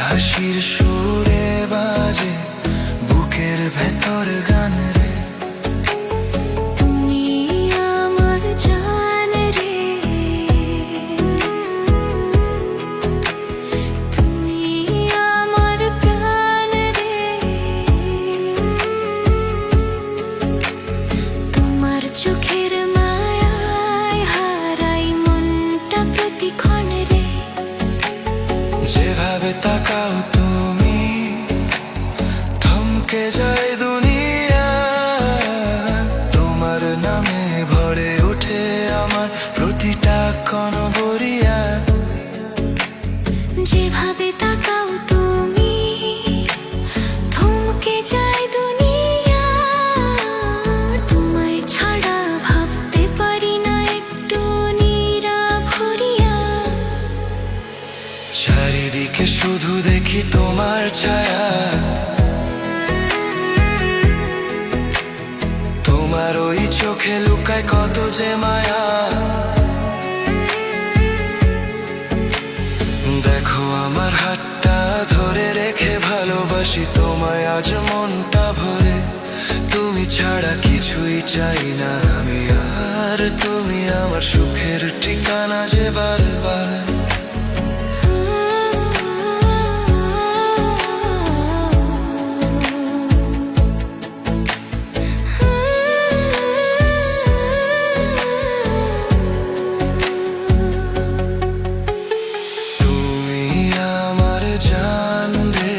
হাসির সুরে বাজে বুকের ভেতর গান রে। তুমি আমার জান রে, তুমি আমার প্রাণ রে। তোমার চোখের মায়ায় হারাই মনটা প্রতিক্ষণ রে। যেভাবে তাকাও তুমি থমকে যায় দুনিয়া, তোমার নামে ভরে ওঠে আমার প্রতিটা কণবরিয়া। যেভাবে তাকাও তুমি থমকে যায় দুনিয়া, তোমায় ছাড়া ভাবতে পারি না একটু নিরাভরিয়া। চারিদিকে শুধু দেখি তোমার ছায়া, তোমার ওই চোখে লুকায় কত যে মায়া। দেখো আমার হাতটা ধরে রেখে ভালোবাসি তোমায় আজ মনটা ভরে। তুমি ছাড়া কিছুই চাই না আমি আর, তুমি আমার সুখের ঠিকানা যে বারবার। জান রে,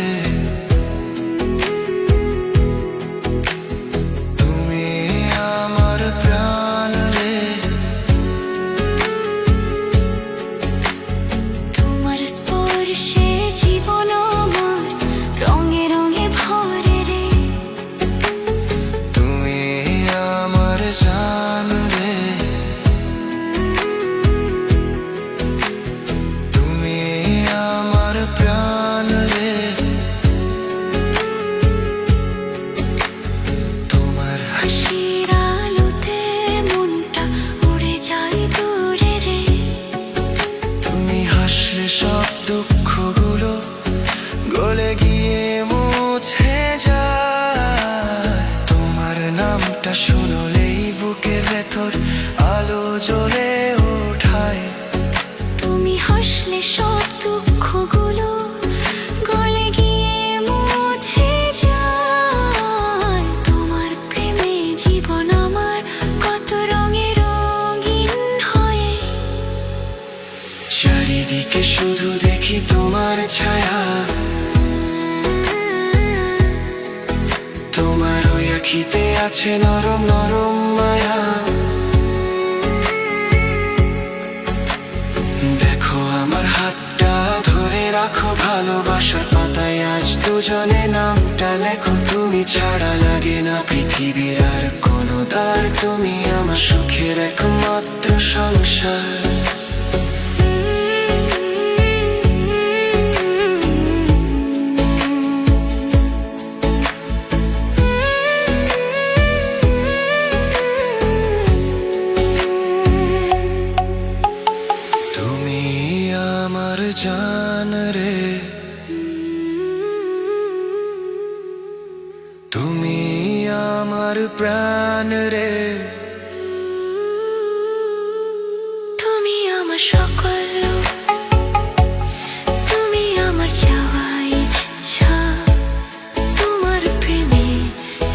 তুমি আমার প্রাণ রে। তোমার স্পর্শে জীবন আমার রঙে রঙে ভরে রে। তুমি আমার জান রে, তুমি আমার প্রাণ রে। তোমার হাসির আলোতে মনটা উড়ে যায় দূরে রে। তুমি হাসলে সব দুঃখগুলো গলে গিয়ে মুছে যায়। তোমার নামটা শুনলেই বুকের ভেতর আলো জ্বলে ওঠায়। তুমি হাসলে সব দুঃখগুলো গলে গিয়ে মুছে যায়। তোমার প্রেমে জীবন আমার কত রঙে রঙিন হয়। চারিদিকে শুধু দেখি তোমার ছায়া, তোমার ওই আখিতে আছে নরম নরম মায়া। দেখো আমার হাতটা ধরে রাখো ভালোবাসার পাতায় আজ দুজনে নামটা লেখো। তুমি ছাড়া লাগে না পৃথিবীর আর কোনো দ্বার, তুমি আমার সুখের একমাত্র সংসার। তুমি আমার জান রে, তুমি আমার প্রাণ রে। তুমি আমার সকল, তুমি আমার চাওয়া ইচ্ছা। তোমার প্রেমে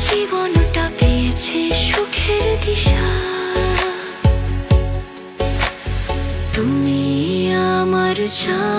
জীবনটা পেয়েছে সুখের দিশা। তুমি আমার জান।